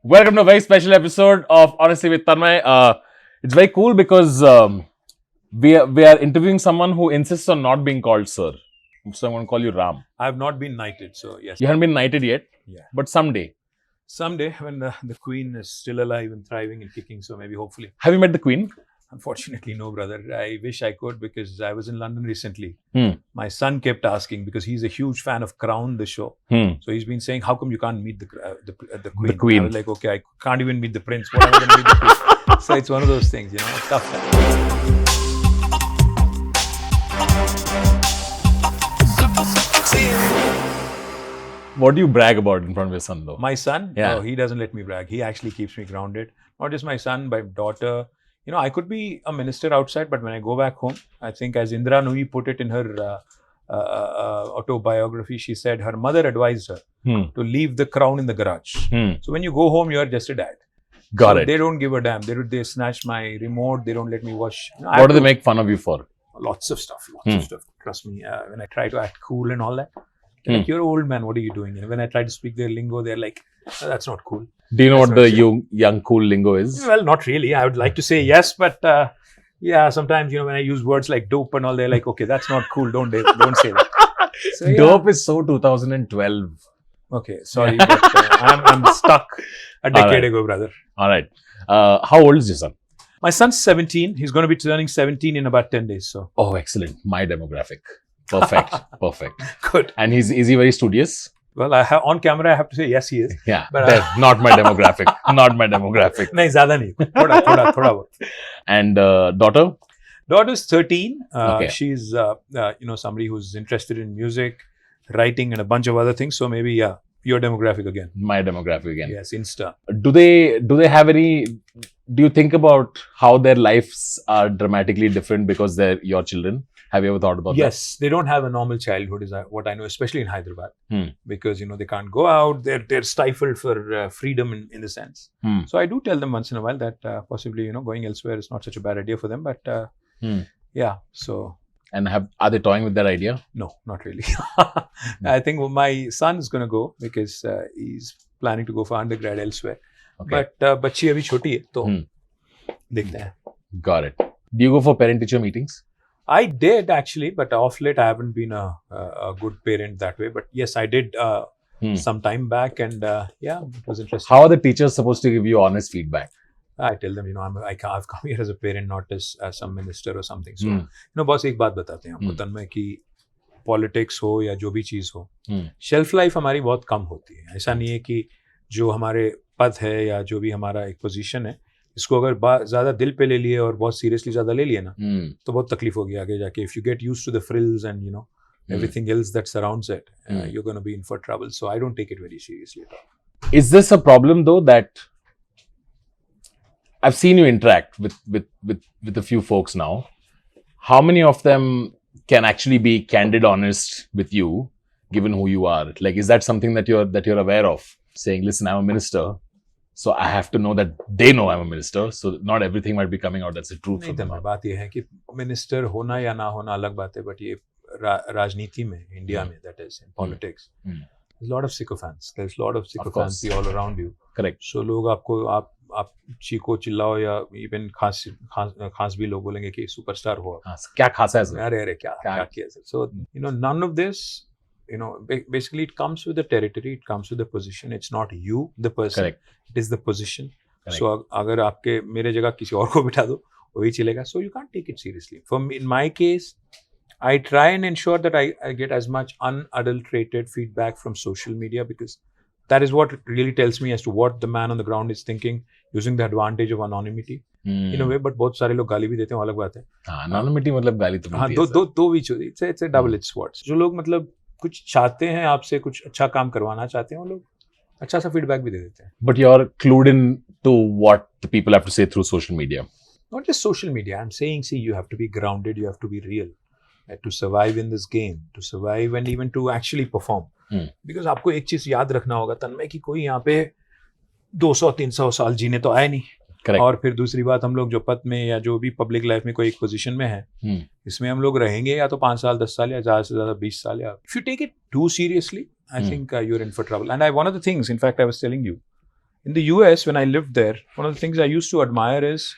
Welcome to a very special episode of Honestly with Tanmay. It's very cool because we are interviewing someone who insists on not being called sir. So I'm going to call you Ram. I have not been knighted, so yes. You haven't been knighted yet, Yeah. but someday. Someday when the queen is still alive and thriving and kicking, so maybe hopefully. Have you met the Queen? Unfortunately, no, brother. I wish I could because I was in London recently. Hmm. My son kept asking because he's a huge fan of Crown, the show. So he's been saying, "How come you can't meet the queen?" The Queen. I was like, "Okay, I can't even meet the prince. What am I going to meet the queen?" So it's one of those things, it's tough. What do you brag about in front of your son though? My son, Yeah. he doesn't let me brag. He actually keeps me grounded. Not just my son, my daughter. I could be a minister outside, but when I go back home, I think as Indra Nooyi put it in her autobiography, she said her mother advised her to leave the crown in the garage. So when you go home, you're just a dad. Got So it. They don't give a damn. They snatch my remote. They don't let me wash. What do they make fun of you for? Lots of stuff. Trust me. When I try to act cool and all that, they're like, "You're an old man. What are you doing?" And when I try to speak their lingo, they're like, "Oh, that's not cool." Do you know That's what not the true. young cool lingo is? Well, not really. I would like to say yes, but yeah, sometimes when I use words like dope and all, they're like, "Okay, that's not cool. Don't say that." So, yeah. Dope is so 2012. Okay, sorry, but I'm stuck a decade ago, brother. All right. How old is your son? My son's 17. He's going to be turning 17 in about 10 days. So Oh, excellent. My demographic. Perfect. Perfect. good. And is he very studious? Well, on camera, I have to say yes, he is. Yeah. But, Not my demographic. Not my demographic. नहीं ज़्यादा नहीं. थोड़ा बहुत. And daughter? Daughter's 13. Okay. She's somebody who's interested in music, writing, and a bunch of other things. So maybe your demographic again. My demographic again. Yes, Insta. Do they have any? Do you think about how their lives are dramatically different because they're your children? Have you ever thought about Yes, they don't have a normal childhood, is what I know, especially in Hyderabad, Hmm. because they can't go out. They're stifled for freedom in the sense. Hmm. So I do tell them once in a while that possibly going elsewhere is not such a bad idea for them. But yeah, so that? And are they toying with that idea? no, not really. I think my son is going to go because he's planning to go for undergrad elsewhere. Okay. But बच्ची अभी छोटी है तो देखते हैं. Got it. Do you go for parent-teacher meetings? I did actually, but off late I haven't been a good parent that way. But yes, I did some time back, and it was interesting. How are the teachers supposed to give you honest feedback? I tell them, I've come here as a parent, not as some minister or something. So, बस एक बात बताते हैं आपको तन्मय कि politics हो या जो भी चीज़ हो, शेल्फ लाइफ हमारी बहुत कम होती है. ऐसा नहीं है कि जो हमारे पद है या जो भी हमारा एक पोजीशन है, इसको अगर ज़्यादा दिल पे ले लिए और बहुत सीरियसली ज़्यादा ले लिए ना, तो बहुत तकलीफ होगी आगे जाके. If you get used to the frills and everything else that surrounds it, you're going to be in for trouble. So I don't take it very seriously at all. Is this a problem though that I've seen you interact with a few folks now? How many of them can actually be candid, honest with you, given who you are? Like, is that something that you're aware of? Saying, listen, I'm a minister, so I have to know that they know I'm a minister. So not everything might be coming out. That's the truth. नहीं, तन्मय, बात यह है कि minister होना या ना होना अलग बात है, बट ये राजनीति में, इंडिया में, that is in politics, there's a lot of sycophants. There's a lot of sycophants all around you. Correct. So लोग आपको आप चीखो चिल्लाओ या इवन खास भी लोग बोलेंगे कि सुपरस्टार हो. क्या खासा है सर? अरे क्या किया sir. So none of this. Basically it comes with the territory, it comes with the position. It's not you, the person. Correct. It is the position. Correct. So अगर आपके मेरे जगह किसी और को बिठा दो, वही चलेगा. So you can't take it seriously. In my case, I try and ensure that I get as much unadulterated feedback from social media, because that is what really tells me as to what the man on the ground is thinking, using the advantage of anonymity. In a way, but बहुत सारे लोग गाली भी देते हैं, अलग बात है. Anonymity मतलब गाली तो हाँ, दो भी चीज़. It's a double-edged sword. जो लोग मतलब कुछ चाहते हैं आपसे, कुछ अच्छा काम करवाना चाहते हैं, वो लोग अच्छा सा फीडबैक भी दे देते हैं. But you're clued in to what the people have to say through social media. Not just social media. I'm saying, see, you have to be grounded, you have to be real to survive in this game, to survive and even to actually perform. Because आपको एक चीज याद रखना होगा तन्मय कि कोई यहाँ पे 200-300 साल जीने तो आए नहीं. Correct. और फिर दूसरी बात, हम लोग जो पद में या जो भी पब्लिक लाइफ में कोई एक पोजीशन में है, इसमें हम लोग रहेंगे या तो 5 साल 10 साल या ज़्यादा से ज़्यादा 20 साल. If you take it too seriously, I think you're in for trouble. And one of the things, in fact, I was telling you, In the US, when I lived there, one of the things I used to admire is,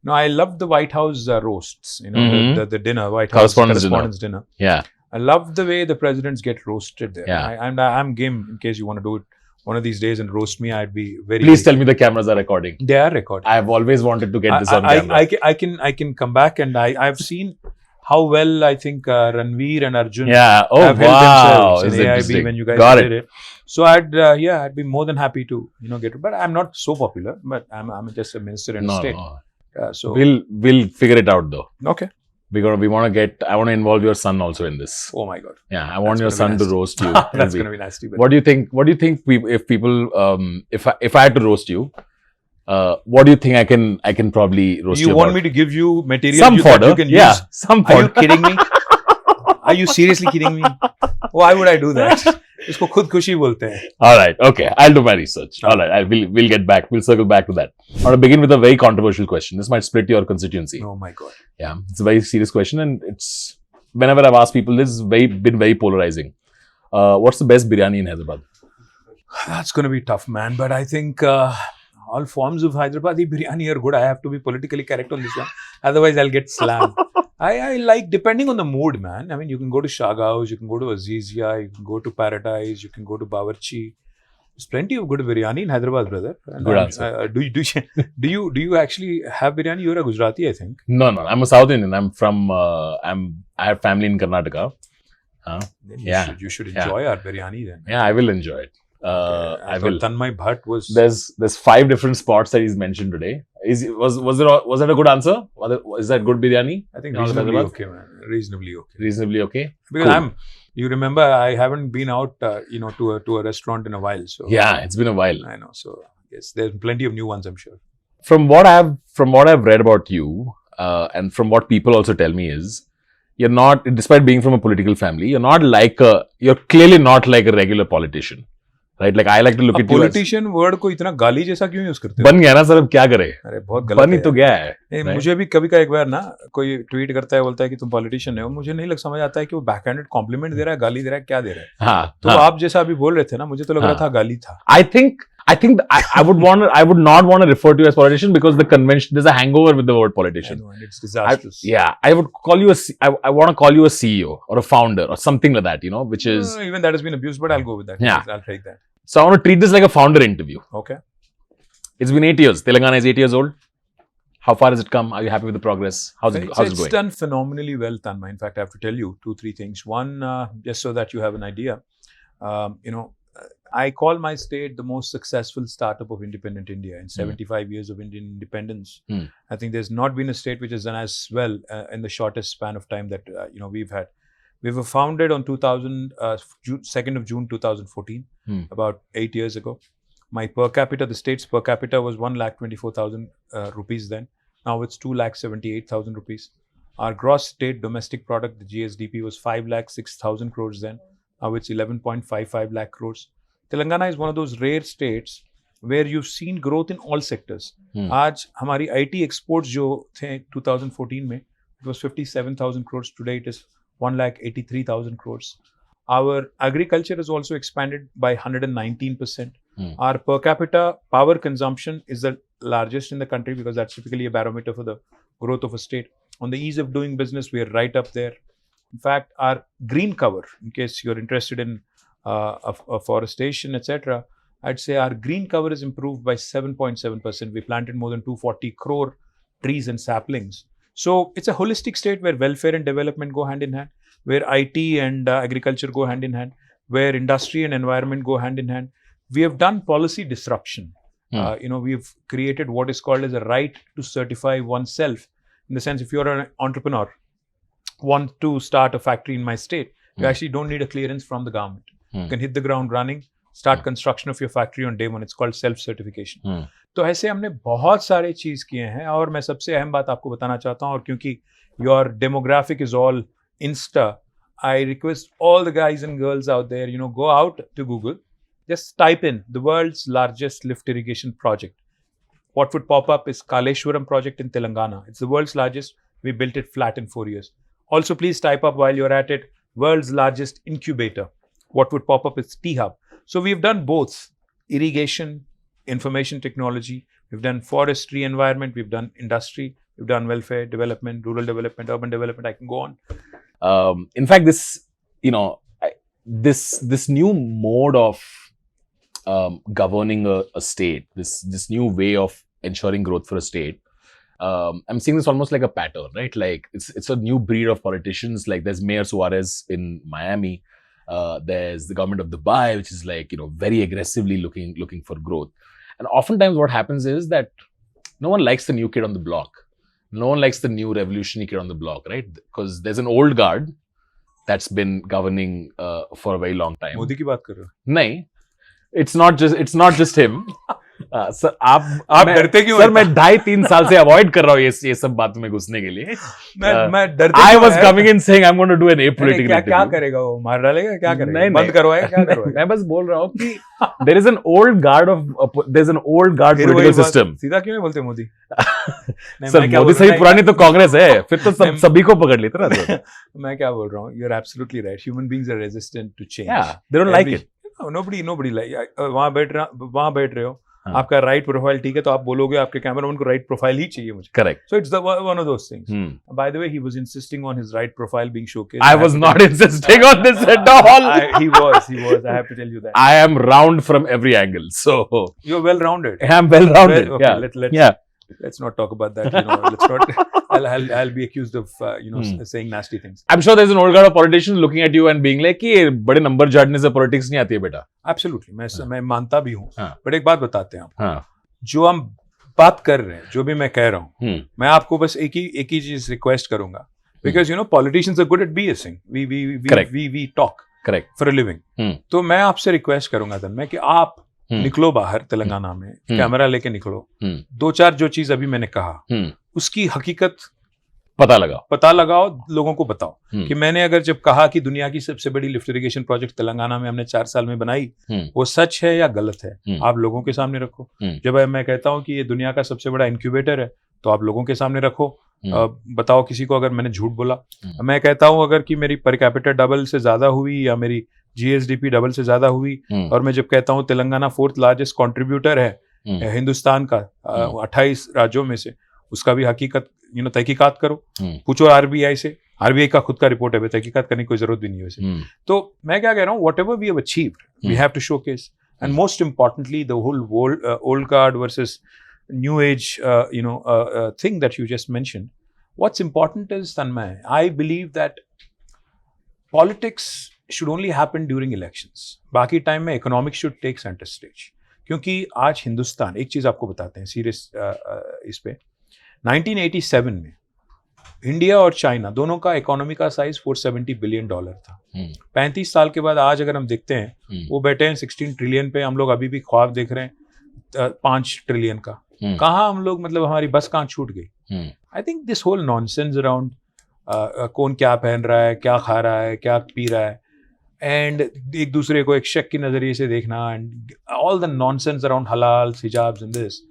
I loved the White House roasts, the dinner, White House Correspondence dinner. Yeah. I love the way the presidents get roasted there. Yeah. I'm game in case you want to do it one of these days and roast me. I'd be very. Please tell me the cameras are recording. They are recording. I've always wanted to get this on camera. I can come back and I've seen how well I think Ranveer and Arjun have held themselves in Is AIB when you guys did it. So I'd be more than happy to get it. But I'm not so popular. But I'm just a minister in the state. So we'll figure it out though. Okay. I want to involve your son also in this. Oh my God. Yeah, I want your son to roast you. That's going to be nasty. What do you think? If people, if I had to roast you, what do you think I can probably roast you? You want me to give you material some fodder? You can use? Some fodder. Are you kidding me? Are you seriously kidding me? Why would I do that? इसको खुद खुशी बोलते हैं. All right, okay. I'll do my research. All right, we'll get back. We'll circle back to that. I want to begin with a very controversial question. This might split your constituency. Oh my God. Yeah, it's a very serious question, and it's whenever I've asked people, this has been very polarizing. What's the best biryani in Hyderabad? That's going to be tough, man. But I think all forms of Hyderabadi biryani are good. I have to be politically correct on this one. Otherwise, I'll get slammed. I like, depending on the mood, man. I mean, you can go to Shagaos, you can go to Azizia, you can go to Paradise, you can go to Bawarchi. There's plenty of good biryani in Hyderabad, brother. And good answer. Do you actually have biryani? You're a Gujarati, I think. No. I'm a South Indian. I'm from. I have family in Karnataka. You should enjoy our biryani then. Yeah, I will enjoy it. I will. Tanmay Bhat was. There's 5 different spots that he's mentioned today. Was that a good answer? Is that good biryani? I think reasonably okay, man. Reasonably okay. Reasonably okay. Because cool. You remember, I haven't been out, to a restaurant in a while. So yeah, it's been a while. I know. So yes, there's plenty of new ones, I'm sure. From what I've read about you, and from what people also tell me is, you're not, despite being from a political family, you're clearly not like a regular politician. Right, like I like to look at politician word को इतना गाली जैसा क्यों use करते हो? बन गया ना सर, अब क्या करे? अरे बहुत गलत बन ही तो गया है. मुझे भी कभी का एक बार ना कोई ट्वीट करता है, बोलता है कि तुम पॉलिटिशियन हो. मुझे नहीं समझ आता है कि वो बैकहैंडेड कॉम्प्लीमेंट दे रहा है, गाली दे रहा है, क्या दे रहा है. तो आप जैसा अभी बोल रहे थे ना, मुझे तो लग रहा था गाली था. I think I would not want to refer to you as politician because the convention, there's a hangover with the word politician. I know, and it's disastrous. I would call you I want to call you a CEO or a founder or something like that, which is even that has been abused, but I'll go with that. Yeah, I'll take that. So I want to treat this like a founder interview. Okay. It's been 8 years. Telangana is 8 years old. How far has it come? Are you happy with the progress? How's it going? It's done phenomenally well, Tanmay. In fact, I have to tell you 2-3 things. One, just so that you have an idea, I call my state the most successful startup of independent India in 75 years of Indian independence. I think there's not been a state which has done as well in the shortest span of time that we've had. We were founded on 2nd of June 2014, about 8 years ago. My the state's per capita was 1,24,000 rupees then. Now it's 2,78,000 rupees. Our gross state domestic product, the GSDP, was 5,06,000 crores then. Now it's 11.55 lakh crores. Telangana is one of those rare states where you've seen growth in all sectors. आज हमारी IT exports जो थे 2014 में, it was 57,000 crores. Today it is 1,83,000 crores. Our agriculture has also expanded by 119%. Our per capita power consumption is the largest in the country because that's typically a barometer for the growth of a state. On the ease of doing business, we are right up there. In fact, our green cover, in case you're interested in afforestation, etc., I'd say our green cover is improved by 7.7%. We planted more than 240 crore trees and saplings. So it's a holistic state where welfare and development go hand in hand, where IT and agriculture go hand in hand, where industry and environment go hand in hand. We have done policy disruption. We've created what is called as a right to certify oneself. In the sense, if you're an entrepreneur, want to start a factory in my state, you actually don't need a clearance from the government. You can hit the ground running, start construction of your factory on day one. It's called self-certification. तो ऐसे हमने बहुत सारे चीज किए हैं और मैं सबसे अहम बात आपको बताना चाहता हूँ और क्योंकि your demographic is all Insta, I request all the guys and girls out there, go out to Google, just type in the world's largest lift irrigation project. What would pop up is Kaleshwaram project in Telangana. It's the world's largest. We built it flat in 4 years. Also, please type up while you're at it, world's largest incubator. What would pop up is T-Hub. So we've done both irrigation, information technology, we've done forestry, environment, we've done industry, we've done welfare, development, rural development, urban development. I can go on. In fact, this new mode of governing a state, this new way of ensuring growth for a state, I'm seeing this almost like a pattern, right? Like it's a new breed of politicians. Like there's Mayor Suarez in Miami. There's the government of Dubai, which is like, very aggressively looking for growth. And oftentimes what happens is that no one likes the new kid on the block. No one likes the new revolutionary kid on the block, right? Because there's an old guard that's been governing for a very long time. Modi की बात कर रहे हो? नहीं, it's not just him. Sir आप डरते क्यों? Sir मैं 2.5-3 साल से अवॉइड कर रहा हूँ ये सब बात में घुसने के लिए. मैं डरते I was coming in saying I'm going to do an apolitical interview. क्या करेगा वो? मार डालेगा? क्या करेगा? नहीं, बंद करवाएगा? क्या करवाएगा? मैं बस बोल रहा हूँ कि there's an old guard political system. सीधा क्यों नहीं बोलते मोदी? सर मोदी से ही पुरानी तो कांग्रेस है, फिर तो सभी को पकड़ लेते ना. मैं क्या बोल रहा हूँ? You're absolutely right. Human beings are resistant to change. Yeah, they don't like it. Nobody like. वहाँ बैठ रहे हो. आपका राइट प्रोफाइल ठीक है तो आप बोलोगे आपके कैमरामैन को राइट प्रोफाइल ही चाहिए मुझे. Correct. So it's one of those things. By the way, he was insisting on his right profile being showcased. I was not insisting on this at all. He was. I have to tell you that. I am round from every angle. So you're well rounded. I'm well rounded. Okay, let's not talk about that. Let's not. I'll be accused of saying nasty things. I'm sure there's an old guard of politicians looking at you and being like कि बड़े number झाड़ने से politics नहीं आती है बेटा. Absolutely, मैं मानता भी हूँ. बट एक बात बताते हैं आप. जो हम बात कर रहे हैं, जो भी मैं कह रहा हूँ, मैं आपको बस एक ही चीज रिक्वेस्ट करूंगा. Because politicians are good at BSing. We talk. Correct. For a living. तो मैं आपसे रिक्वेस्ट करूंगा तन्मय कि आप निकलो बाहर तेलंगाना में, कैमरा लेके निकलो. 2-4 जो चीज अभी मैंने कहा उसकी हकीकत पता लगाओ, लोगों को बताओ कि मैंने अगर जब कहा कि दुनिया की सबसे बड़ी लिफ्ट इरिगेशन प्रोजेक्ट तेलंगाना में हमने 4 साल में बनाई, वो सच है या गलत है, आप लोगों के सामने रखो. जब मैं कहता हूं कि ये दुनिया का सबसे बड़ा इंक्यूबेटर है तो आप लोगों के सामने रखो. बताओ किसी को अगर मैंने झूठ बोला. मैं कहता हूं अगर कि मेरी पर कैपिटा डबल से ज्यादा हुई या मेरी GSDP डबल से ज्यादा हुई, और मैं जब कहता हूं तेलंगाना 4th लार्जेस्ट कंट्रीब्यूटर है हिंदुस्तान का 28 राज्यों में से, उसका भी हकीकत तहकीकात करो. पूछो RBI से. RBI का खुद का रिपोर्ट है, तहकीकात करने की कोई जरूरत भी नहीं है वैसे. तो मैं क्या कह रहा हूँ, whatever we have achieved, we have to showcase. And most importantly, the whole old guard versus new age thing that you just mentioned. What's important is, Tanmay, I believe that politics should only happen during elections. बाकी time में economics should take center stage. क्योंकि आज हिंदुस्तान, एक चीज आपको बताते हैं serious इस पे, 1987 में इंडिया और चाइना दोनों का इकोनॉमी का साइज $470 बिलियन था. 35 साल के बाद आज अगर हम देखते हैं वो बैठे हैं 16 ट्रिलियन पे. हम लोग अभी भी ख्वाब देख रहे हैं 5 ट्रिलियन का. कहाँ हम लोग, मतलब हमारी बस कहाँ छूट गई. I think this whole nonsense around कौन क्या पहन रहा है, क्या खा रहा है, क्या पी रहा है, एंड एक दूसरे को एक शक के नजरिए से देखना, and all the nonsense around halal, hijabs and this,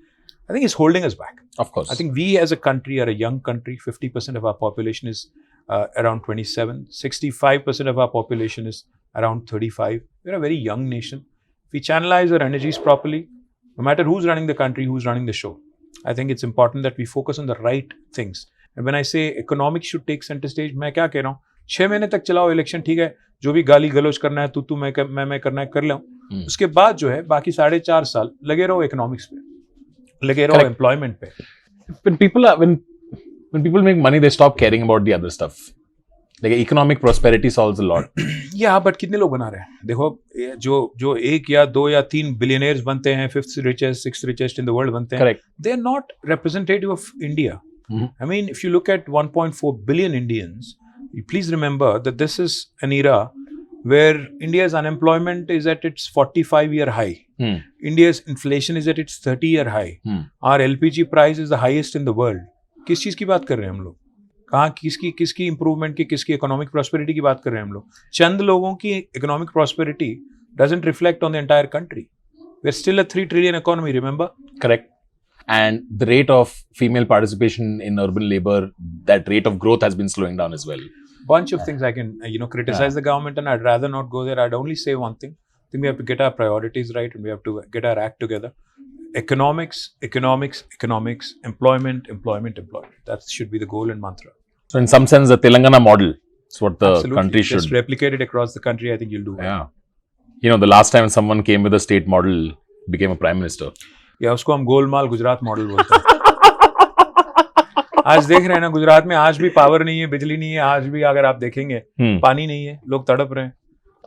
I think it's holding us back. Of course. I think we as a country are a young country. 50% of our population is around 27. 65% of our population is around 35. We're a very young nation. If we channelize our energies properly, no matter who's running the country, who's running the show, I think it's important that we focus on the right things. And when I say economics should take center stage, मैं क्या कह रहा हूँ, 6 महीने तक चलाओ election, ठीक है, जो भी गाली गलौज करना है, तू मैं करना है कर लो. उसके बाद जो है बाकी 4.5 साल लगे रहो इकोनॉमिक्स पे, लगे रहो एम्प्लॉयमेंट पे. When people make money, they stop caring about the other stuff. Like economic prosperity solves a lot. Yeah, but कितने लोग बना रहे हैं? देखो, जो 1 या 2 या 3 बिलियनियर्स बनते हैं, 5th richest, 6th richest in the world बनते हैं. Correct. They are not representative of India. I mean, if you look at 1.4 billion Indians, please remember that this is an era where India's unemployment is at its 45-year high. India's inflation is at its 30-year high. Our LPG price is the highest in the world. किस चीज की बात कर रहे हैं हम लोग? कहाँ किसकी इंप्रूवमेंट की, किसकी इकोनॉमिक प्रॉस्पेरिटी की बात कर रहे हैं हम लोग? चंद लोगों की economic prosperity doesn't reflect on the entire country. We're still a 3 trillion economy, remember? Correct. And the rate of female participation in urban labor, that rate of growth has been slowing down as well. Bunch of things I can criticize the government, and I'd rather not go there. I'd only say one thing. I think we have to get our priorities right, and we have to get our act together. economics, employment. That should be the goal and mantra. So in some sense, the Telangana model is what the Absolutely. country should. Just replicate it across the country. I think you'll do well. Yeah. You know, the last time someone came with a state model, became a prime minister. या उसको हम Golmaal Gujarat model बोलते हैं. आज देख रहे हैं ना, गुजरात में आज भी पावर नहीं है, बिजली नहीं है, आज भी अगर आप देखेंगे पानी नहीं है, लोग तड़प रहे हैं.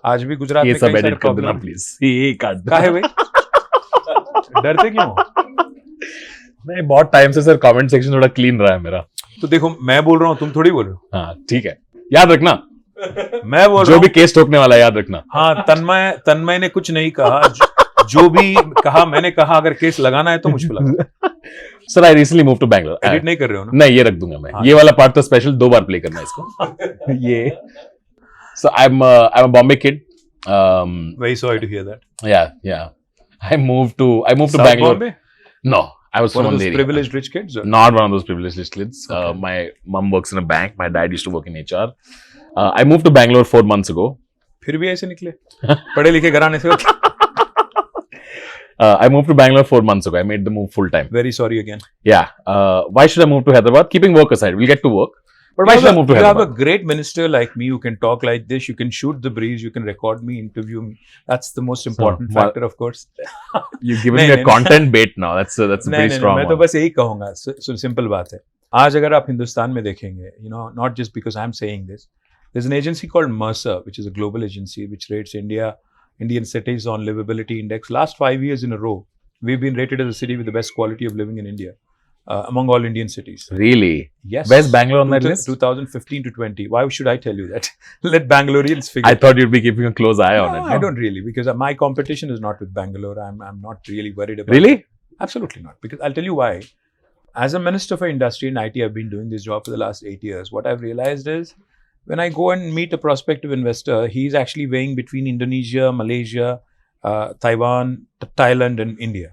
आज भी गुजरात में कई सारे प्रॉब्लम. प्लीज ये काट काहे भाई, डरते क्यों? नहीं, बहुत टाइम से सर कमेंट सेक्शन थोड़ा क्लीन रहा है मेरा. तो देखो, मैं बोल रहा हूँ, तुम थोड़ी बोल रहे हो. हाँ ठीक है, याद रखना. मैं बोल जो भी केस ठोकने वाला है, याद रखना. हाँ, तन्मय ने कुछ नहीं कहा. जो भी कहा मैंने कहा, अगर केस लगाना है तो मुझ पे लगा. Sir I recently move to Bangalore. Edit नहीं कर रहे हो ना? नहीं, ये रख दूंगा मैं. ये वाला पार्ट तो स्पेशल 2 बार प्ले करना है इसको. ये so I am a Bombay kid. Very sorry to hear that. Yeah. I moved to South Bangalore. Bombay? No, I was One from of those the area. privileged rich kids? Or? Not one of those privileged rich kids. Okay. My mom works in a bank. My dad used to work in HR. I moved to Bangalore 4 months ago. फिर भी ऐसे निकले पढ़े लिखे घराने से. I moved to Bangalore 4 months ago. I made the move full time. Very sorry again. Yeah. Why should I move to Hyderabad? Keeping work aside, we'll get to work. But why should I move to You have Hyderabad? a great minister like me who can talk like this. You can shoot the breeze. You can record me, interview me. That's the most important factor, of course. You're giving me a content bait now. That's a pretty strong मैं one. तो बस यही कहूँगा. Simple बात है. आज अगर आप हिंदुस्तान में देखेंगे, not just because I'm saying this, there's an agency called Mercer, which is a global agency which rates Indian cities on livability index. Last 5 years in a row, we've been rated as a city with the best quality of living in India. Among all Indian cities. Really? Yes. Where's Bangalore on that list? 2015 to 20. Why should I tell you that? Let Bangaloreans figure. I thought you'd be keeping a close eye on it. No, I don't really, because my competition is not with Bangalore. I'm not really worried about Really? it. Absolutely not. Because I'll tell you why. As a minister for industry and IT, I've been doing this job for the last 8 years. What I've realized is, when I go and meet a prospective investor, he's actually weighing between Indonesia, Malaysia, Taiwan, Thailand and India.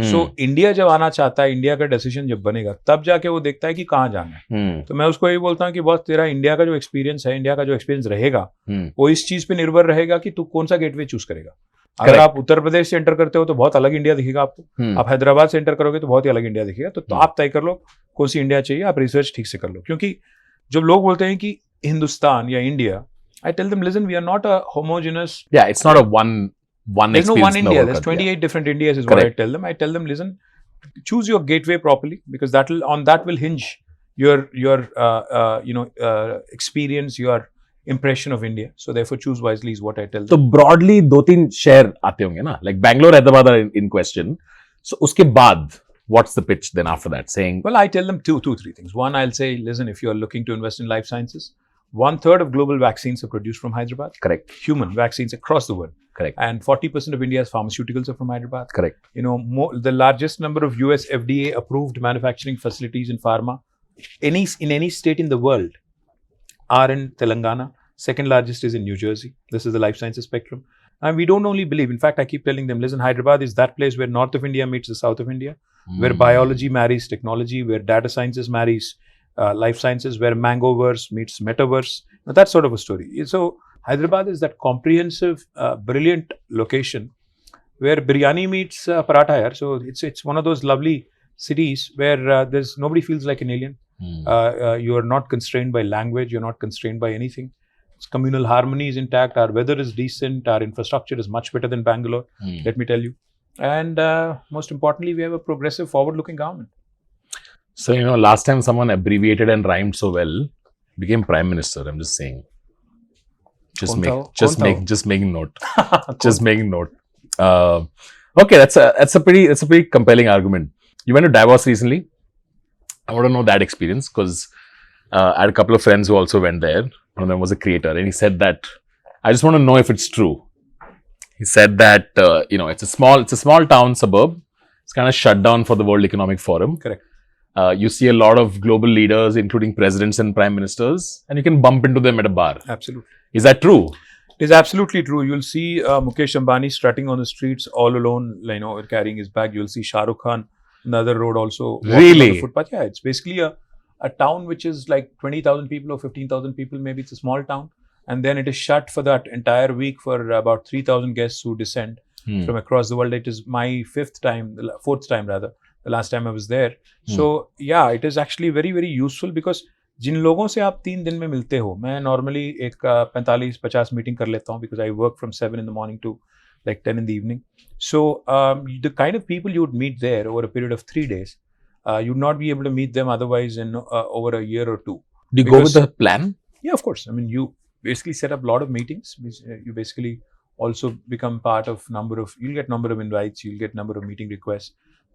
So India जब आना चाहता है, India का decision जब बनेगा, तब जाके वो देखता है कि कहाँ जाना है. तो मैं उसको यही बोलता हूँ कि बॉस, तेरा इंडिया का जो एक्सपीरियंस है, इंडिया का जो एक्सपीरियंस रहेगा, वो इस चीज पे निर्भर रहेगा कि तू कौन सा गेटवे चूज करेगा. अगर आप उत्तर प्रदेश से एंटर करते हो तो बहुत अलग इंडिया दिखेगा आपको. आप हैदराबाद से एंटर करोगे तो बहुत ही अलग इंडिया दिखेगा. तो आप तय कर लो कौन सी इंडिया चाहिए. आप रिसर्च ठीक से कर लो. क्योंकि जब लोग बोलते हैं कि हिंदुस्तान या India, I tell them, listen, we are not a homogeneous. Yeah, it's not a one There's no one experience in the India. whole There's country. 28 different Indias is Correct. what I tell them. I tell them, listen, choose your gateway properly, because that will hinge your experience, your impression of India. So therefore, choose wisely is what I tell them. तो broadly 2-3 शहर आते होंगे ना, like Bangalore, Hyderabad are in question. So उसके बाद, what's the pitch then after that? Saying, well, I tell them three things. One, I'll say, listen, if you're looking to invest in life sciences, 1/3 of global vaccines are produced from Hyderabad. correct, Human vaccines across the world. correct, And 40% of India's pharmaceuticals are from Hyderabad. correct. The largest number of US FDA approved manufacturing facilities in pharma in any state in the world are in Telangana. Second largest is in New Jersey. This is the life sciences spectrum. And we don't only believe, in fact, I keep telling them, listen, Hyderabad is that place where North of India meets the South of India, where biology marries technology, where data sciences marries life sciences, where Mangoverse meets Metaverse. Now, that sort of a story. So, Hyderabad is that comprehensive, brilliant location where biryani meets paratha. So, it's one of those lovely cities where nobody feels like an alien. You are not constrained by language. You're not constrained by anything. Communal harmony is intact. Our weather is decent. Our infrastructure is much better than Bangalore, let me tell you. And most importantly, we have a progressive, forward-looking government. So, last time someone abbreviated and rhymed so well, became prime minister. I'm just saying. Just making note. Just making note. Okay, that's a pretty compelling argument. You went to Davos recently. I want to know that experience, because I had a couple of friends who also went there. One of them was a creator, and he said that, I just want to know if it's true. He said that it's a small town suburb. It's kind of shut down for the World Economic Forum. Correct. You see a lot of global leaders, including presidents and prime ministers, and you can bump into them at a bar. Absolutely. Is that true? It is absolutely true. You'll see Mukesh Ambani strutting on the streets all alone, carrying his bag. You'll see Shah Rukh Khan on the other road also. walking Really? On the footpath. Yeah, it's basically a town which is like 20,000 people or 15,000 people. Maybe it's a small town. And then it is shut for that entire week for about 3,000 guests who descend. from across the world. It is my fourth time rather. The last time I was there. So yeah, it is actually very, very useful because जिन लोगों से आप 3 दिन में मिलते हो, मैं normally एक 45-50 meeting कर लेता हूँ because I work from 7 in the morning to like 10 in the evening. So the kind of people you would meet there over a period of 3 days, you'd not be able to meet them otherwise in over a year or two. Do you go with the plan? Yeah, of course. I mean, you basically set up a lot of meetings. You basically also become part of you'll get number of invites, you'll get number of meeting requests.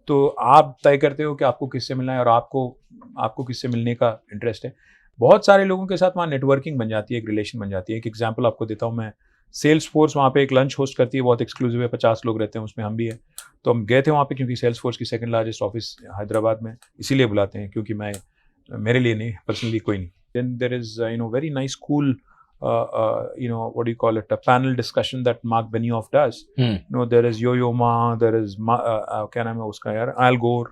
तो आप तय करते हो कि आपको किससे मिलना है और आपको किससे मिलने का इंटरेस्ट है. बहुत सारे लोगों के साथ वहाँ नेटवर्किंग बन जाती है, एक रिलेशन बन जाती है. एक एग्जांपल आपको देता हूँ मैं. सेल्स फोर्स वहाँ पे एक लंच होस्ट करती है, बहुत एक्सक्लूसिव है, 50 लोग रहते हैं, उसमें हम भी हैं. तो हम गए थे वहाँ पे क्योंकि सेल्स फोर्स की सेकंड लार्जेस्ट ऑफिस हैदराबाद में, इसीलिए बुलाते हैं क्योंकि मेरे लिए नहीं, पर्सनली कोई नहीं. Then there is very nice cool what do you call it, a panel discussion that Mark Benioff does. There is Yo-Yo Ma, there is क्या नाम है उसका यार, Al Gore,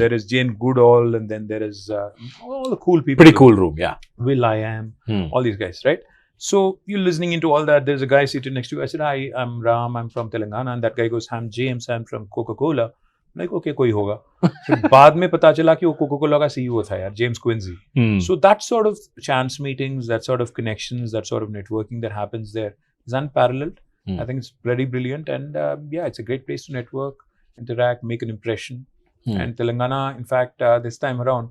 there is Jane Goodall, and then there is all the cool people. Pretty cool room, yeah. Will I Am, all these guys, right? So you're listening into all that. There's a guy sitting next to you. I said, hi, I'm Ram, I'm from Telangana. And that guy goes, I'm James, I'm from Coca-Cola. I'm like, okay, कोई होगा. फिर बाद में पता चला कि वो Coca Cola का CEO था यार, James Quincy. So that sort of chance meetings, that sort of connections, that sort of networking that happens there is unparalleled. I think it's bloody brilliant, and yeah, it's a great place to network, interact, make an impression. And Telangana, in fact, this time around,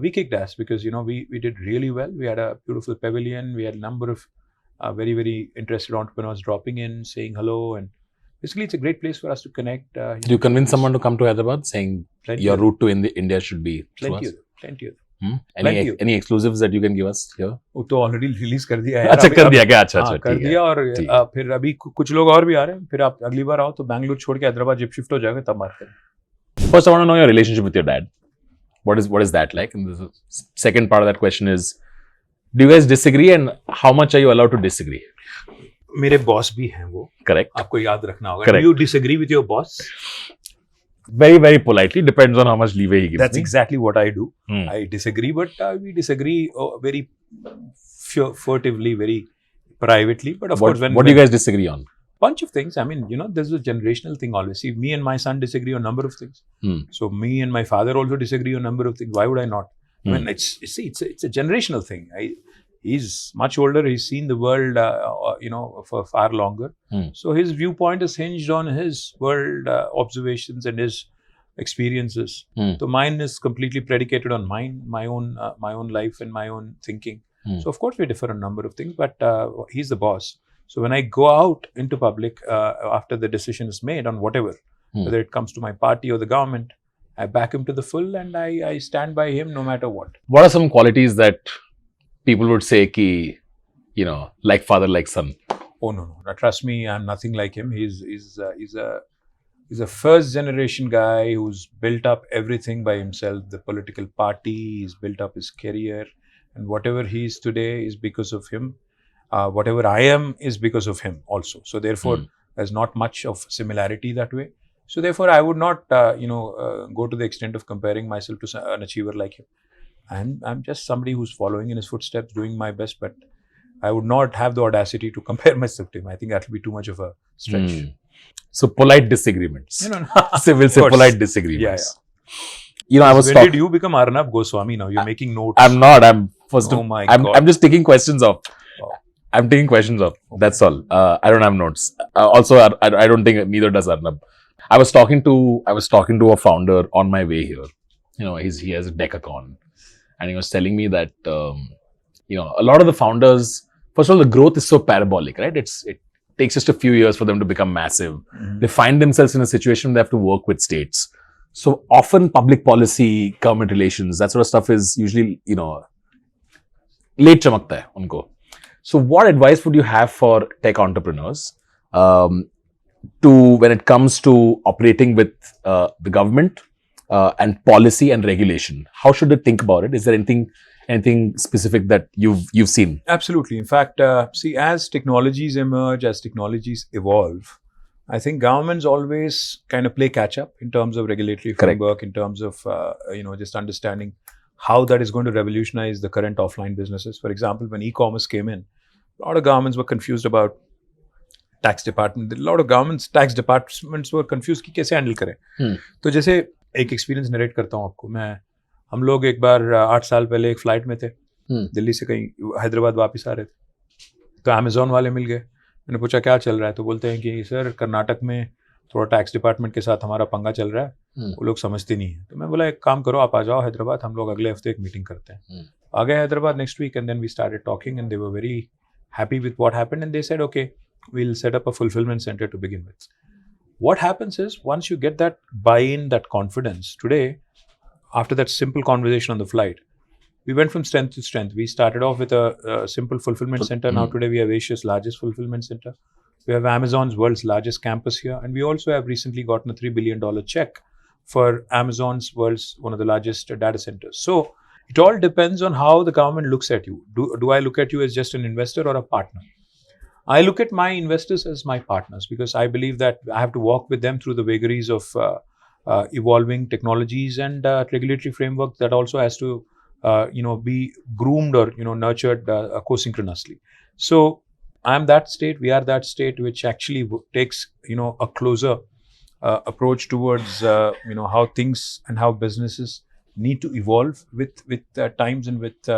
we kicked ass because we did really well. We had a beautiful pavilion. We had a number of very, very interested entrepreneurs dropping in, saying hello, and basically it's a great place for us to connect. Did you convince someone to come to Hyderabad, saying your route to India should be through us? Plenty of Any exclusives that you can give us here? वो तो already release कर दिया है. अच्छा कर दिया क्या? अच्छा कर दिया. और फिर अभी कुछ लोग और भी आ रहे हैं. फिर आप अगली बार आओ तो बैंगलोर छोड़ के हैदराबाद जब शिफ्ट हो जाएगा तब बात करें. First, I want to know your relationship with your dad. What is that like? And the second part of that question is, do you guys disagree, and how much are you allowed to disagree? मेरे boss भी हैं वो. Correct. आपको याद रखना होगा. Correct. Do you disagree with your boss? Very, very politely. Depends on how much leeway he gives. That's me. exactly what I do. I disagree, but we disagree very furtively, very privately. But of course, what do you guys disagree on? Bunch of things. I mean, there's a generational thing always. See, me and my son disagree on a number of things. So me and my father also disagree on a number of things. Why would I not? I mean, it's a generational thing. He's much older. He's seen the world, for far longer. So his viewpoint is hinged on his world observations and his experiences. So mine is completely predicated on my own life and my own thinking. So of course we differ on a number of things, but he's the boss. So when I go out into public after the decision is made on whatever, whether it comes to my party or the government, I back him to the full, and I stand by him no matter what. What are some qualities that people would say ki, like father, like son? Oh no. Trust me, I'm nothing like him. He's a first generation guy who's built up everything by himself. The political party, he's built up his career, and whatever he is today is because of him. Whatever I am is because of him also. So therefore, there's not much of similarity that way. So therefore, I would not, go to the extent of comparing myself to an achiever like him. I'm just somebody who's following in his footsteps, doing my best, but I would not have the audacity to compare myself to him. I think that will be too much of a stretch. So polite disagreements. We'll say polite disagreements. Yeah. I was when did you become Arnab Goswami now? You're making notes. I'm not. I'm just taking questions off. I'm taking questions off. Okay. That's all. I don't have notes. Also, I don't think neither does Arnab. I was talking to a founder on my way here. He has a decathlon, and he was telling me that a lot of the founders, first of all, the growth is so parabolic, right? It takes just a few years for them to become massive. They find themselves in a situation they have to work with states. So often, public policy, government relations, that sort of stuff is usually late chamakta hai unko. So what advice would you have for tech entrepreneurs when it comes to operating with the government and policy and regulation? How should they think about it? Is there anything specific that you've seen? Absolutely. In fact, see, as technologies emerge, as technologies evolve, I think governments always kind of play catch up in terms of regulatory framework, in terms of just understanding how that is going to revolutionize the current offline businesses. For example, when e-commerce came in, a lot of governments were confused about tax department. A lot of governments, tax departments were confused कि कैसे handle करें. तो जैसे एक experience narrate करता हूँ आपको. हम लोग एक बार 8 साल पहले एक फ्लाइट में थे, दिल्ली से कहीं हैदराबाद वापस आ रहे थे, तो अमेजोन वाले मिल गए. मैंने पूछा क्या चल रहा है, तो बोलते हैं कि सर कर्नाटक में थोड़ा टैक्स डिपार्टमेंट के साथ हमारा पंगा चल रहा है, वो लोग समझते नहीं है. तो मैं बोला एक काम करो, आप आ जाओ हैदराबाद, हम लोग अगले हफ्ते एक मीटिंग करते हैं. आ गए Hyderabad next week, and then we started talking and they were very happy with what happened and they said okay we'll set up a fulfillment center to begin with. What happens is once you get that buy-in, that confidence, today after that simple conversation on the flight, we went from strength to strength. We started off with a simple fulfillment center. Now today we have Asia's largest fulfillment center. We have Amazon's world's largest campus here, and we also have recently gotten a $3 billion check for Amazon's world's one of the largest data centers. So it all depends on how the government looks at you. Do I look at you as just an investor or a partner? I look at my investors as my partners because I believe that I have to walk with them through the vagaries of evolving technologies and regulatory framework that also has to, be groomed or nurtured co-synchronously. So I am that state. We are that state which actually takes a closer approach towards how things and how businesses need to evolve with times and with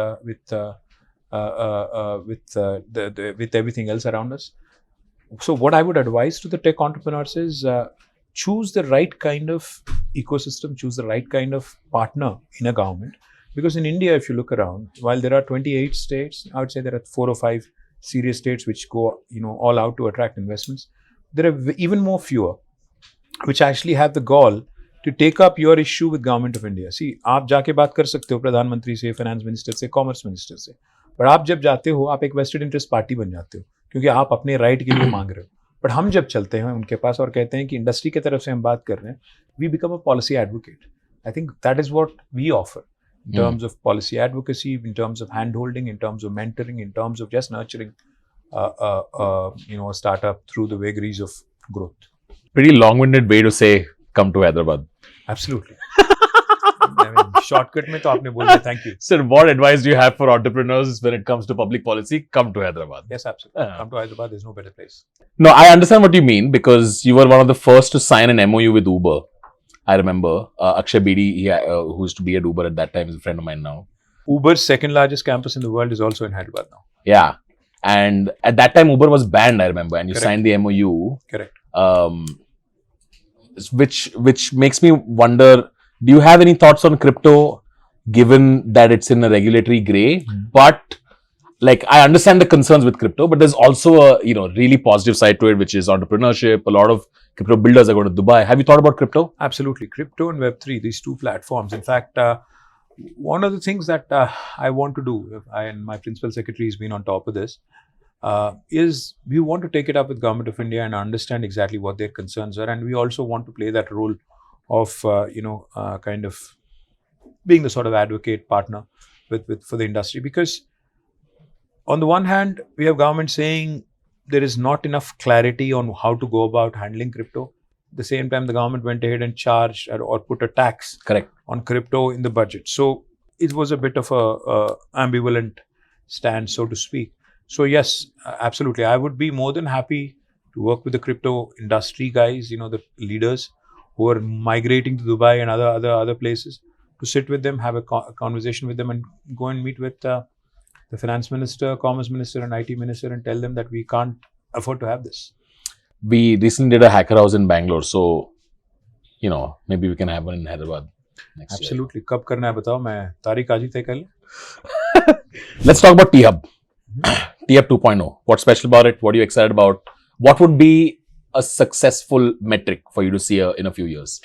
everything else around us. So what I would advise to the tech entrepreneurs is choose the right kind of ecosystem, choose the right kind of partner in a government. Because in India, if you look around, while there are 28 states, I would say there are 4 or 5 serious states which go all out to attract investments. There are even more fewer which actually have the gall to take up your issue with government of India. See, आप जाके बात कर सकते हो प्रधानमंत्री से, finance minister से, commerce minister से, पर आप जब जाते हो आप एक वेस्टेड इंटरेस्ट पार्टी बन जाते हो क्योंकि आप अपने राइट के लिए मांग रहे हो. बट हम जब चलते हैं उनके पास और कहते हैं कि इंडस्ट्री की तरफ से हम बात कर रहे हैं, we become a policy advocate. I think that is what we offer in terms of policy advocacy, in terms of hand holding, in terms of mentoring, in terms of just nurturing a startup through the vagaries of growth. Pretty long-winded way to say come to Hyderabad. Absolutely. I mean, shortcut mein to aapne bol diya. Thank you. Sir, what advice do you have for entrepreneurs when it comes to public policy? Come to Hyderabad. Yes, absolutely. Come to Hyderabad. There's no better place. No, I understand what you mean because you were one of the first to sign an MOU with Uber. I remember Akshay Bedi, who used to be at Uber at that time, is a friend of mine now. Uber's second largest campus in the world is also in Hyderabad now. Yeah. And at that time, Uber was banned, I remember, and you signed the MOU. Correct. Which makes me wonder, do you have any thoughts on crypto, given that it's in a regulatory gray? But like, I understand the concerns with crypto, but there's also a really positive side to it, which is entrepreneurship. A lot of crypto builders are going to Dubai. Have you thought about crypto? Absolutely. Crypto and Web3, these two platforms. In fact, one of the things that I want to do, and my principal secretary has been on top of this, is we want to take it up with Government of India and understand exactly what their concerns are. And we also want to play that role of, kind of being the sort of advocate partner for the industry. Because on the one hand, we have government saying there is not enough clarity on how to go about handling crypto. At the same time, the government went ahead and charged or put a tax on crypto in the budget. So it was a bit of a ambivalent stance, so to speak. So yes, absolutely. I would be more than happy to work with the crypto industry guys, the leaders who are migrating to Dubai and other places, to sit with them, have a conversation with them, and go and meet with the finance minister, commerce minister, and IT minister, and tell them that we can't afford to have this. We recently did a hacker house in Bangalore, so maybe we can have one in Hyderabad next Absolutely. Kab karna hai batao, main taarikh aaj hi तय कर लूं. Let's talk about T-Hub. T-Hub 2.0. What's special about it? What are you excited about? What would be a successful metric for you to see in a few years?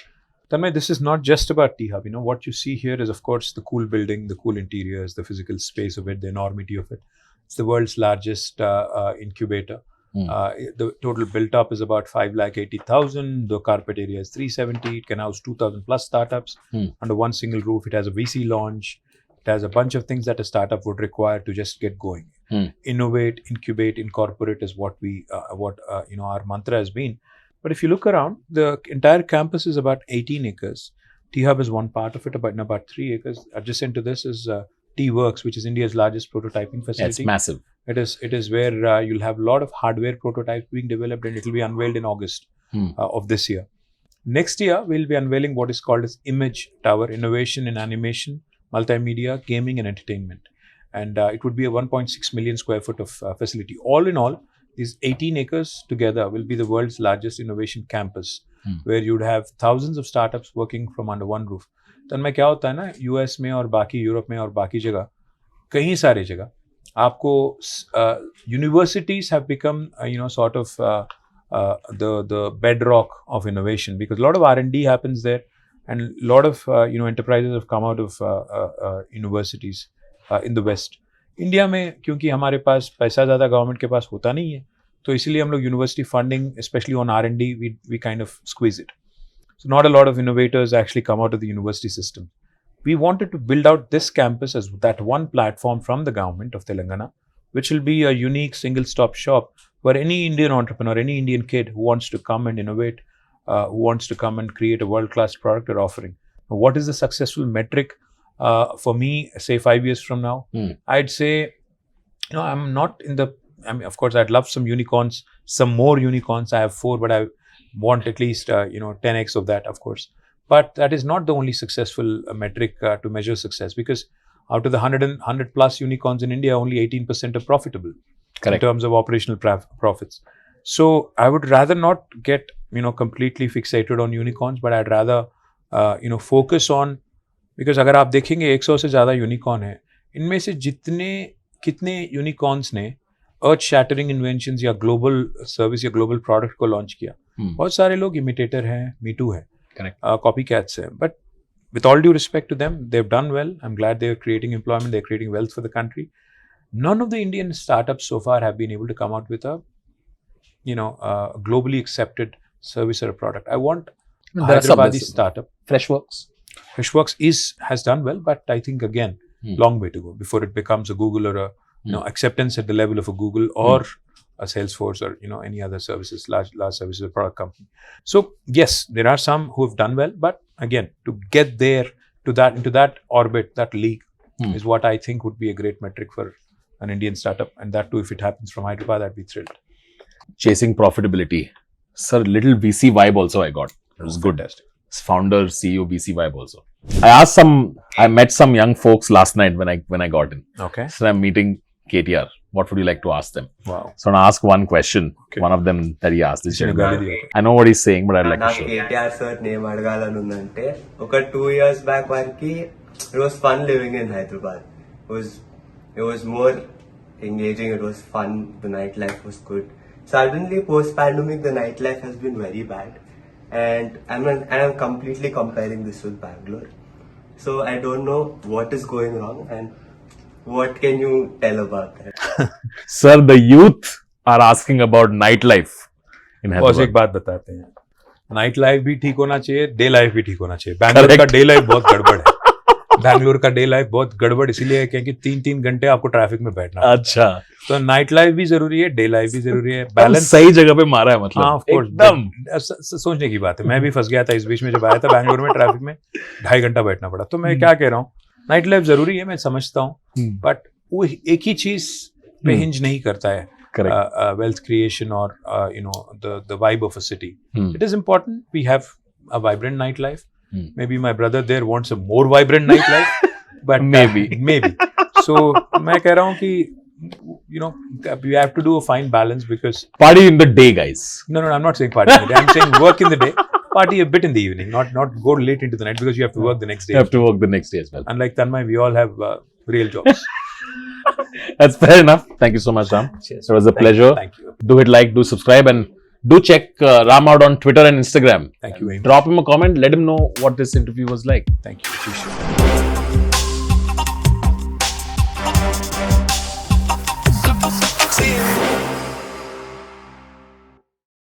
Tanmay, this is not just about T-Hub. What you see here is, of course, the cool building, the cool interiors, the physical space of it, the enormity of it. It's the world's largest incubator. The total built up is about 580,000. The carpet area is 370. It can house 2,000 plus startups under one single roof. It has a VC launch. It has a bunch of things that a startup would require to just get going. Innovate, incubate, incorporate is what our mantra has been. But if you look around, the entire campus is about 18 acres. T-Hub is one part of it, about 3 acres. Adjacent to this is T-Works, which is India's largest prototyping facility. It's massive. It is where you'll have a lot of hardware prototypes being developed, and it will be unveiled in August of this year. Next year, we'll be unveiling what is called as Image Tower, Innovation in Animation, Multimedia, Gaming and Entertainment. And it would be a 1.6 million square foot of facility. All in all, these 18 acres together will be the world's largest innovation campus, where you'd have thousands of startups working from under one roof. तन्मय क्या होता है ना, US में और बाकी Europe में और बाकी जगह, कहीं सारे जगह आपको universities have become sort of the bedrock of innovation, because a lot of R&D happens there, and a lot of enterprises have come out of universities in the West. India में क्योंकि हमारे पास पैसा ज़्यादा गवर्नमेंट के पास होता नहीं है, तो इसीलिए हम लोग university funding, specially on R&D, we kind of squeeze it. So not a lot of innovators actually come out of the university system. We wanted to build out this campus as that one platform from the government of Telangana, which will be a unique single-stop shop where any Indian entrepreneur, any Indian kid who wants to come and innovate, who wants to come and create a world-class product or offering. Now, what is the successful metric for me, say 5 years from now? I'd say, I'm not in the, of course, I'd love some unicorns, some more unicorns. I have 4, but I want at least, 10x of that, of course. But that is not the only successful metric to measure success, because out of the 100 plus unicorns in India, only 18% are profitable. Correct. In terms of operational profits. So I would rather not get, completely fixated on unicorns, but I'd rather, focus on, because अगर आप देखेंगे 100 से ज़्यादा unicorn है, इनमें से कितने unicorns ने अर्थ शैटरिंग इन्वेंशंस या ग्लोबल सर्विस या ग्लोबल प्रोडक्ट को लॉन्च किया. बहुत सारे लोग इमिटेटर हैं, मीटू है, कॉपी कैट्स हैं, but with all due respect to them, they've done well. I'm glad they're creating employment, they're creating wealth for the country. None of the Indian startups so far have been able to come out with a, globally accepted service or a product. I want a Hyderabadi startup. Freshworks has done well, but I think again, long way to go before it becomes a Google or a acceptance at the level of a Google or a Salesforce or any other services, large services or product company. So yes, there are some who have done well, but again, to get there into that orbit, that league is what I think would be a great metric for an Indian startup, and that too, if it happens from Hyderabad, I'd be thrilled. Chasing profitability, sir. Little VC vibe also I got. It was good. Fantastic. Founder, CEO, VC vibe also. I met some young folks last night when I got in. Okay. So I'm meeting KTR. What would you like to ask them? Wow. So I'm going to ask one question. Okay. One of them that he asked. I know what he's saying, but I'd like to show. KTR sir name adagalanundante. Okay, 2 years back it was fun living in Hyderabad. It was more engaging. It was fun. The nightlife was good. Suddenly, post-pandemic, the nightlife has been very bad, and I'm completely comparing this with Bangalore. So I don't know what is going wrong, and what can you tell about that? Sir, the youth are asking about nightlife in Hyderabad. बस एक बात बताते हैं, night life भी ठीक होना चाहिए, day life भी ठीक होना चाहिए. बैंगलोर का डे लाइफ बहुत गड़बड़ है. बैंगलोर का डे लाइफ बहुत गड़बड़ इसीलिए है क्योंकि 3-3 घंटे आपको ट्रैफिक में बैठना. अच्छा, तो नाइट लाइफ भी जरूरी है, डे लाइफ भी जरूरी है. बैलेंस सही जगह पे मारा है, मतलब. हाँ, एकदम सोचने की बात है. मैं भी फंस गया था इस बीच में, जब आया था बैंगलोर में ट्रैफिक में 2.5 घंटा बैठना पड़ा. तो मैं क्या कह रहा हूँ, नाइट लाइफ जरूरी है, मैं समझता हूँ, बट वो एक ही चीज पे हिंज नहीं करता है. Wealth creation or the vibe of a city. It is important we have a vibrant nightlife. Maybe my brother there wants a more vibrant nightlife, but maybe. So मैं कह रहा हूँ कि we have to do a fine balance, because party in the day, guys. No, I'm not saying party in the day. I'm saying work in the day, party a bit in the evening, not go late into the night, because you have to work the next day. You have to work the next day as well. Unlike Tanmay, we all have real jobs. That's fair enough. Thank you so much, Ram. Cheers. It was a pleasure. Thank you. Do hit like, do subscribe, and do check Ram out on Twitter and Instagram. Thank you. Drop him a comment. Let him know what this interview was like. Thank you. Appreciate it.